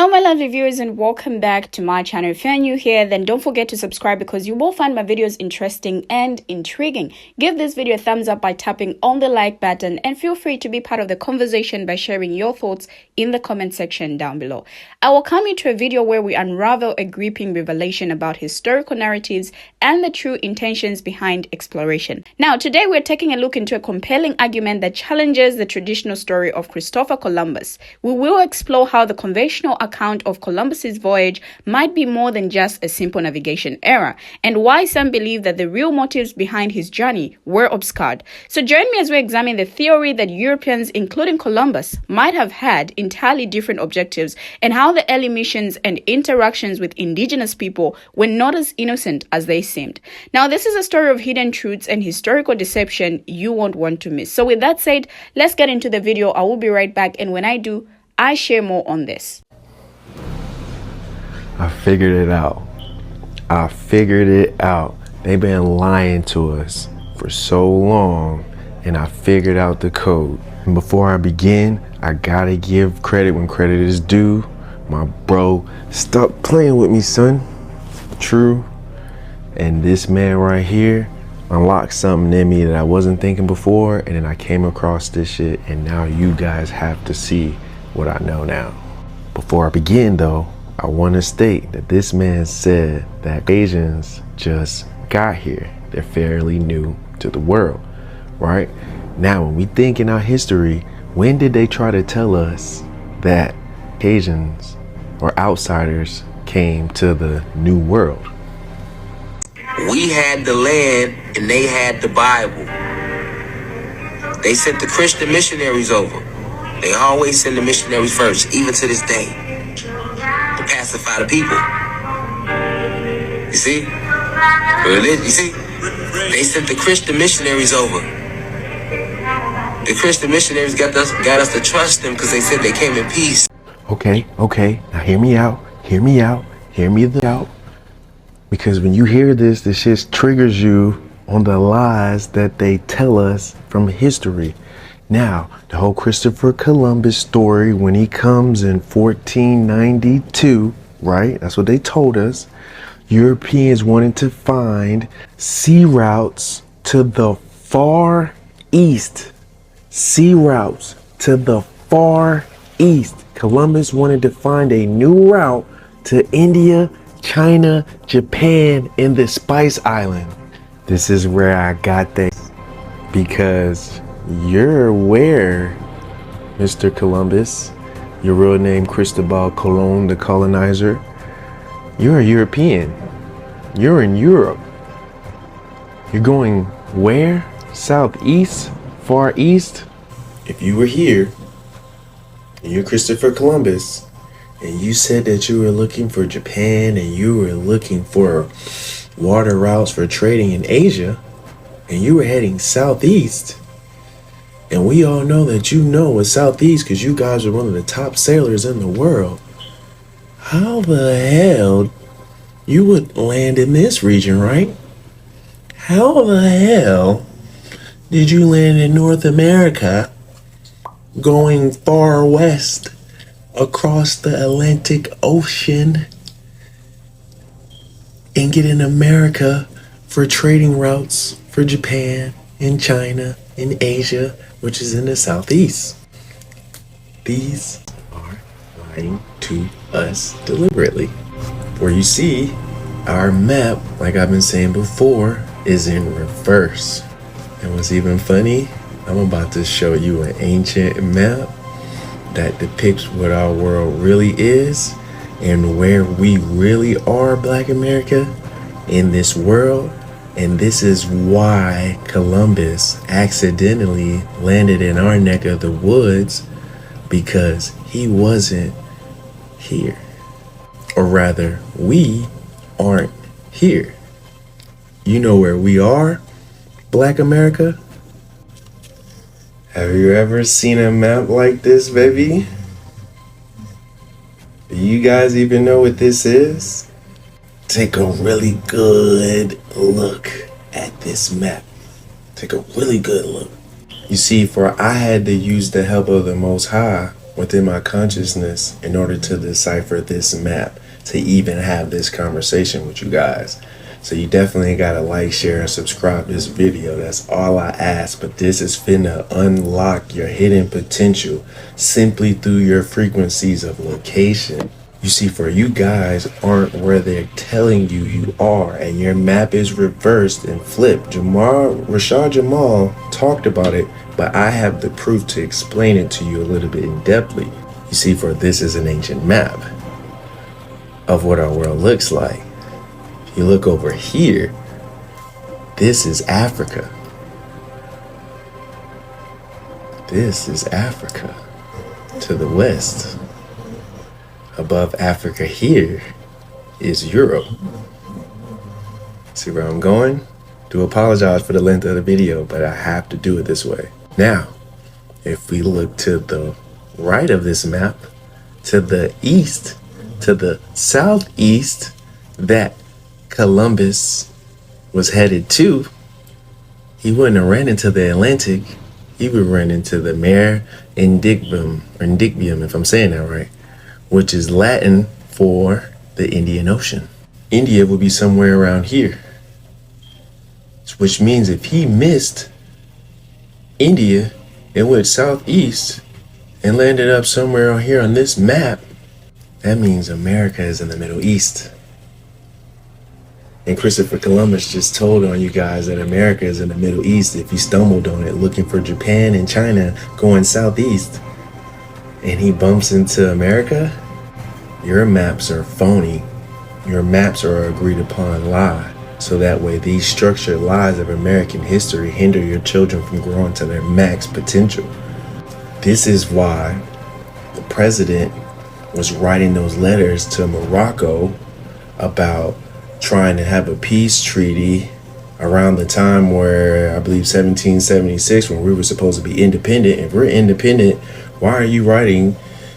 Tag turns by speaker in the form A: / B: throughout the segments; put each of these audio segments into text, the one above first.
A: Hello my lovely viewers and welcome back to my channel. If you're new here, then don't forget to subscribe because you will find my videos interesting and intriguing. Give this video a thumbs up by tapping on the like button and feel free to be part of the conversation by sharing your thoughts in the comment section down below. I will come into a video where we unravel a gripping revelation about historical narratives and the true intentions behind exploration. Now today we're taking a look into a compelling argument that challenges the traditional story of Christopher Columbus. We will explore how the conventional account of Columbus's voyage might be more than just a simple navigation error, and why some believe that the real motives behind his journey were obscured. So join me as we examine the theory that Europeans, including Columbus, might have had entirely different objectives, and how the early missions and interactions with indigenous people were not as innocent as they seemed. Now, this is a story of hidden truths and historical deception you won't want to miss. So with that said, let's get into the video. I will be right back, and when I do, I share more on this.
B: I figured it out. They've been lying to us for so long, and I figured out the code. And before I begin, I gotta give credit when credit is due. My bro, stop playing with me, son. True. And this man right here unlocked something in me that I wasn't thinking before, and then I came across this shit, and now you guys have to see what I know now. Before I begin though, I want to state that this man said that Asians just got here. They're fairly new to the world, right? Now, when we think in our history, when did they try to tell us that Asians or outsiders came to the new world?
C: We had the land and they had the Bible. They sent the Christian missionaries over. They always send the missionaries first, even to this day, to pacify the people. You see? You see? They sent the Christian missionaries over. The Christian missionaries got us to trust them because they said they came in peace.
B: Okay. Now hear me out. Because when you hear this shit triggers you on the lies that they tell us from history. Now, the whole Christopher Columbus story, when he comes in 1492, right? That's what they told us. Europeans wanted to find sea routes to the far east. Columbus wanted to find a new route to India, China, Japan, and the Spice Island. This is where I got that, because you're aware, Mr. Columbus, your real name Cristobal Colon, the colonizer. You're a European. You're in Europe. You're going where? Southeast? Far east? If you were here, and you're Christopher Columbus, and you said that you were looking for Japan and you were looking for water routes for trading in Asia, and you were heading southeast, and we all know that you know it's southeast because you guys are one of the top sailors in the world. How the hell you would land in this region, right? How the hell did you land in North America going far west across the Atlantic Ocean and get in America for trading routes for Japan and China and Asia, which is in the southeast? These are lying to us deliberately. For you see, our map, like I've been saying before, is in reverse. And what's even funny, I'm about to show you an ancient map that depicts what our world really is and where we really are, Black America, in this world. And this is why Columbus accidentally landed in our neck of the woods, because he wasn't here. Or rather, we aren't here. You know where we are, Black America? Have you ever seen a map like this, baby? Do you guys even know what this is? Take a really good look at this map. Take a really good look. You see, for I had to use the help of the Most High within my consciousness in order to decipher this map, to even have this conversation with you guys. So you definitely gotta like, share, and subscribe this video. That's all I ask. But this is finna unlock your hidden potential simply through your frequencies of location. You see, for you guys aren't where they're telling you you are, and your map is reversed and flipped. Rashad Jamal talked about it, but I have the proof to explain it to you a little bit in depthly. You see, for this is an ancient map of what our world looks like. If you look over here, this is Africa. This is Africa to the west. Above Africa here is Europe. See where I'm going? Do apologize for the length of the video, but I have to do it this way. Now, if we look to the right of this map, to the east, to the southeast, that Columbus was headed to, he wouldn't have ran into the Atlantic. He would run into the Mare Indignum, if I'm saying that right, which is Latin for the Indian Ocean. India will be somewhere around here, which means if he missed India and went southeast and landed up somewhere on here on this map, that means America is in the Middle East. And Christopher Columbus just told on you guys that America is in the Middle East if he stumbled on it looking for Japan and China going southeast, and he bumps into America. Your maps are phony. Your maps are an agreed upon lie. So that way these structured lies of American history hinder your children from growing to their max potential. This is why the president was writing those letters to Morocco about trying to have a peace treaty around the time where I believe 1776, when we were supposed to be independent. If we're independent, why are you writing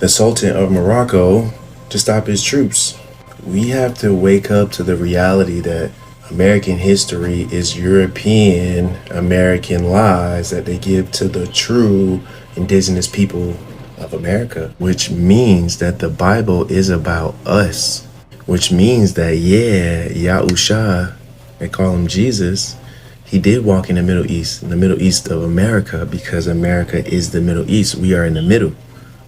B: the Sultan of Morocco to stop his troops? We have to wake up to the reality that American history is European American lies that they give to the true indigenous people of America, which means that the Bible is about us, which means that, yeah, Yahusha, they call him Jesus, he did walk in the Middle East of America, because America is the Middle East. We are in the middle.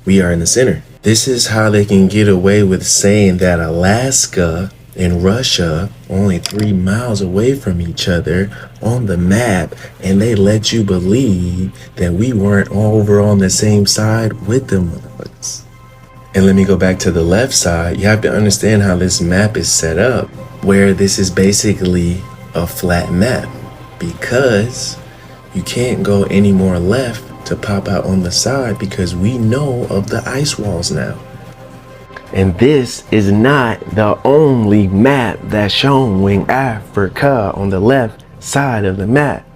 B: We are in the center. This is how they can get away with saying that Alaska and Russia are only 3 miles away from each other on the map, and they let you believe that we weren't over on the same side with them motherfuckers. And let me go back to the left side. You have to understand how this map is set up, where this is basically a flat map, because you can't go any more left to pop out on the side, because we know of the ice walls now. And this is not the only map that's showing Africa on the left side of the map.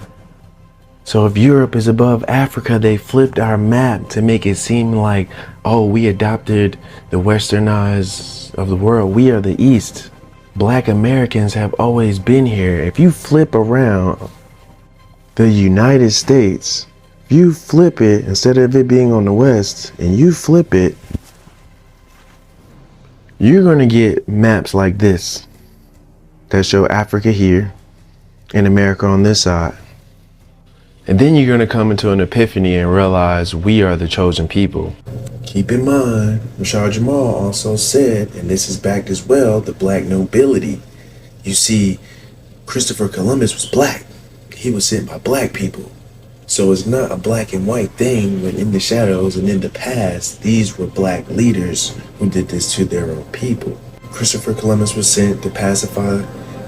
B: So if Europe is above Africa, they flipped our map to make it seem like, oh, we adopted the westernized of the world. We are the East. Black Americans have always been here. If you flip around the United States, you flip it, instead of it being on the west, and you flip it, you're going to get maps like this that show Africa here and America on this side. And then you're going to come into an epiphany and realize we are the chosen people. Keep in mind, Rashad Jamal also said, and this is backed as well, the black nobility. You see, Christopher Columbus was black. He was sent by black people. So it's not a black and white thing, when in the shadows and in the past, these were black leaders who did this to their own people. Christopher Columbus was sent to pacify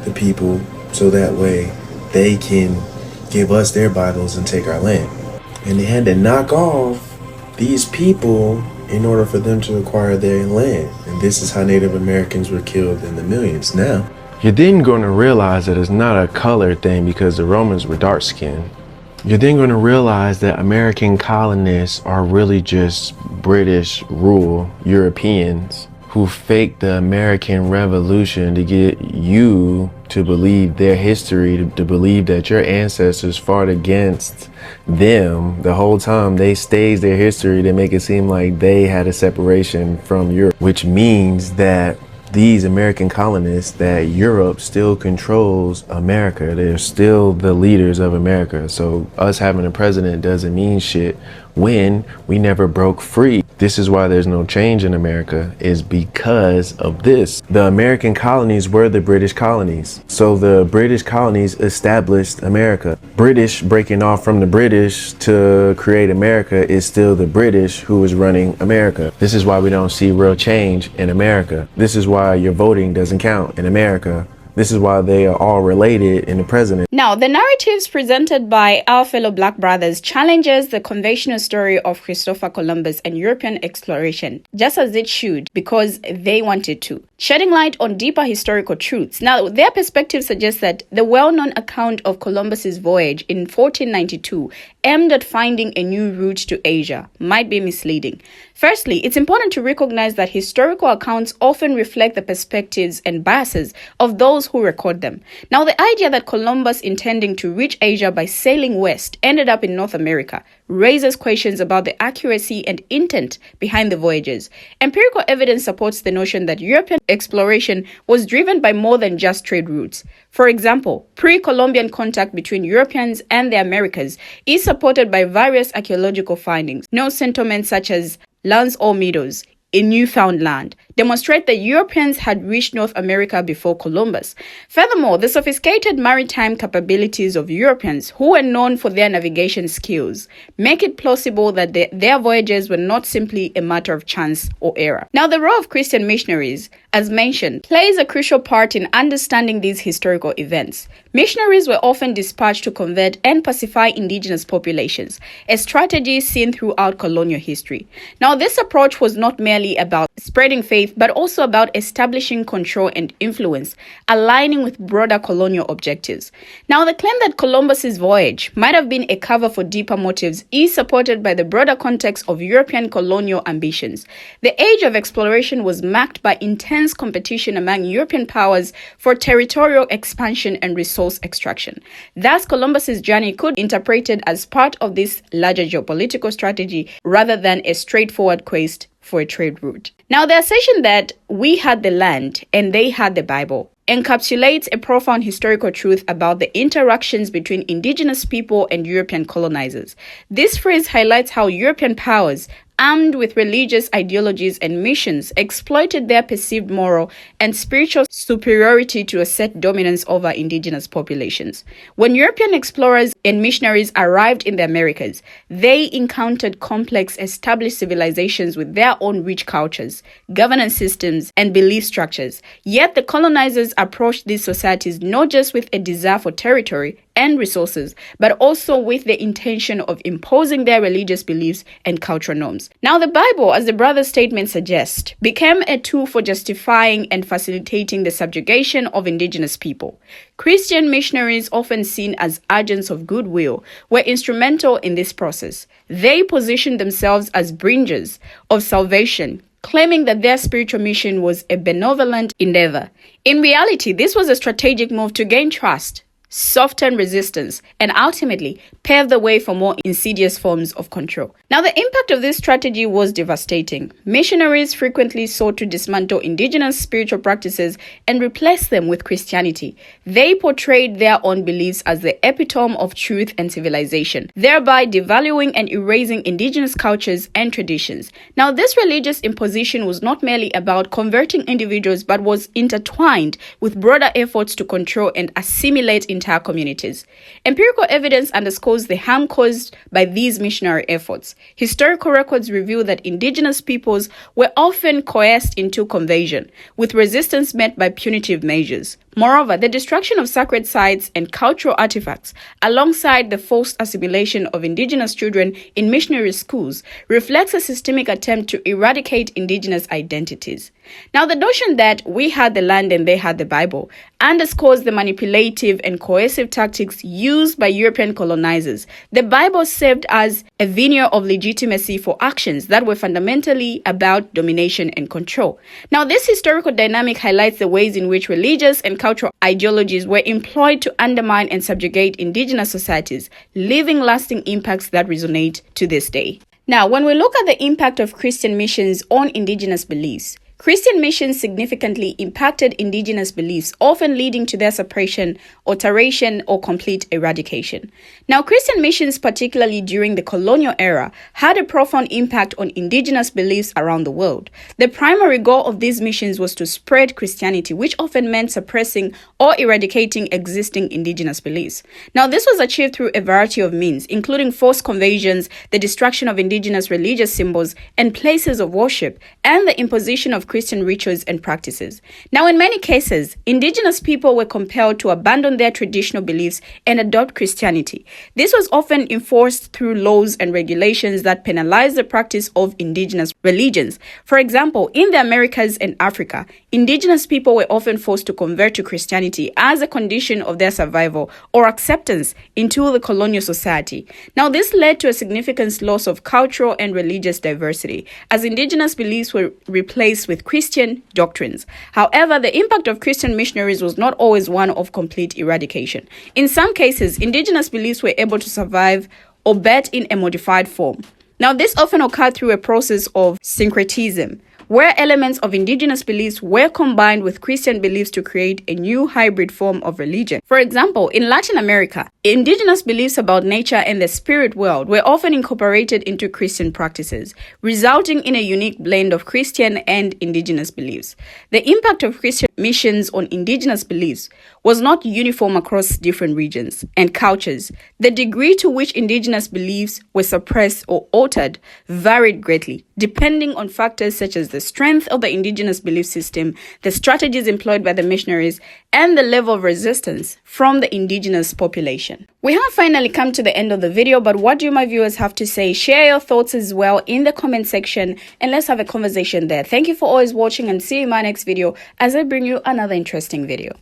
B: the people so that way they can give us their Bibles and take our land. And they had to knock off these people in order for them to acquire their land. And this is how Native Americans were killed in the millions. Now, you're then going to realize that it's not a color thing, because the Romans were dark skinned. You're then going to realize that American colonists are really just British rule Europeans who faked the American Revolution to get you to believe their history, to believe that your ancestors fought against them the whole time. They staged their history to make it seem like they had a separation from Europe, which means that these American colonists, that Europe still controls America. They're still the leaders of America. So us having a president doesn't mean shit when we never broke free. This is why there's no change in America, is because of this. The American colonies were the British colonies. So the British colonies established America. British breaking off from the British to create America is still the British who is running America. This is why we don't see real change in America. This is why your voting doesn't count in America. This is why they are all related in the president.
A: Now, the narratives presented by our fellow Black brothers challenges the conventional story of Christopher Columbus and European exploration, just as it should, because they wanted to, shedding light on deeper historical truths. Now, their perspective suggests that the well-known account of Columbus's voyage in 1492, aimed at finding a new route to Asia, might be misleading. Firstly, it's important to recognize that historical accounts often reflect the perspectives and biases of those who record them. Now, the idea that Columbus, intending to reach Asia by sailing west, ended up in North America raises questions about the accuracy and intent behind the voyages. Empirical evidence supports the notion that European exploration was driven by more than just trade routes. For example, pre-Columbian contact between Europeans and the Americas is supported by various archaeological findings. No settlements such as lands or meadows in Newfoundland demonstrate that Europeans had reached North America before Columbus. Furthermore, the sophisticated maritime capabilities of Europeans, who were known for their navigation skills, make it plausible that their voyages were not simply a matter of chance or error. Now, the role of Christian missionaries, as mentioned, plays a crucial part in understanding these historical events. Missionaries were often dispatched to convert and pacify indigenous populations, a strategy seen throughout colonial history. Now, this approach was not merely about spreading faith, but also about establishing control and influence, aligning with broader colonial objectives. Now, the claim that Columbus's voyage might have been a cover for deeper motives is supported by the broader context of European colonial ambitions. The age of exploration was marked by intense competition among European powers for territorial expansion and resource extraction. Thus, Columbus's journey could be interpreted as part of this larger geopolitical strategy rather than a straightforward quest for a trade route. Now, the assertion that we had the land and they had the Bible encapsulates a profound historical truth about the interactions between indigenous people and European colonizers. This phrase highlights how European powers, armed with religious ideologies and missions, exploited their perceived moral and spiritual superiority to assert dominance over indigenous populations. When European explorers and missionaries arrived in the Americas, they encountered complex, established civilizations with their own rich cultures, governance systems, and belief structures. Yet the colonizers approached these societies not just with a desire for territory and resources, but also with the intention of imposing their religious beliefs and cultural norms. Now, the Bible, as the brother's statement suggests, became a tool for justifying and facilitating the subjugation of indigenous people. Christian missionaries, often seen as agents of goodwill, were instrumental in this process. They positioned themselves as bringers of salvation, claiming that their spiritual mission was a benevolent endeavor. In reality, this was a strategic move to gain trust, soften resistance, and ultimately pave the way for more insidious forms of control. Now, the impact of this strategy was devastating. Missionaries frequently sought to dismantle indigenous spiritual practices and replace them with Christianity. They portrayed their own beliefs as the epitome of truth and civilization, thereby devaluing and erasing indigenous cultures and traditions. Now, this religious imposition was not merely about converting individuals, but was intertwined with broader efforts to control and assimilate entire communities. Empirical evidence underscores the harm caused by these missionary efforts. Historical records reveal that indigenous peoples were often coerced into conversion, with resistance met by punitive measures. Moreover, the destruction of sacred sites and cultural artifacts, alongside the forced assimilation of indigenous children in missionary schools, reflects a systemic attempt to eradicate indigenous identities. Now, the notion that we had the land and they had the Bible underscores the manipulative and coercive tactics used by European colonizers. The Bible served as a veneer of legitimacy for actions that were fundamentally about domination and control. Now, this historical dynamic highlights the ways in which religious and cultural ideologies were employed to undermine and subjugate indigenous societies, leaving lasting impacts that resonate to this day. Now, when we look at the impact of Christian missions on indigenous beliefs, Christian missions significantly impacted indigenous beliefs, often leading to their suppression, alteration, or complete eradication. Now, Christian missions, particularly during the colonial era, had a profound impact on indigenous beliefs around the world. The primary goal of these missions was to spread Christianity, which often meant suppressing or eradicating existing indigenous beliefs. Now, this was achieved through a variety of means, including forced conversions, the destruction of indigenous religious symbols and places of worship, and the imposition of Christian rituals and practices. Now, in many cases, indigenous people were compelled to abandon their traditional beliefs and adopt Christianity. This was often enforced through laws and regulations that penalized the practice of indigenous religions. For example, in the Americas and Africa, indigenous people were often forced to convert to Christianity as a condition of their survival or acceptance into the colonial society. Now, this led to a significant loss of cultural and religious diversity, as indigenous beliefs were replaced with Christian doctrines. However, the impact of Christian missionaries was not always one of complete eradication. In some cases, indigenous beliefs were able to survive, albeit in a modified form. Now, this often occurred through a process of syncretism, where elements of indigenous beliefs were combined with Christian beliefs to create a new hybrid form of religion. For example, in Latin America, indigenous beliefs about nature and the spirit world were often incorporated into Christian practices, resulting in a unique blend of Christian and indigenous beliefs. The impact of Christian missions on indigenous beliefs was not uniform across different regions and cultures. The degree to which indigenous beliefs were suppressed or altered varied greatly, depending on factors such as the strength of the indigenous belief system, the strategies employed by the missionaries, and the level of resistance from the indigenous population. We have finally come to the end of the video, but what do my viewers have to say? Share your thoughts as well in the comment section and let's have a conversation there. Thank you for always watching and see you in my next video as I bring you another interesting video.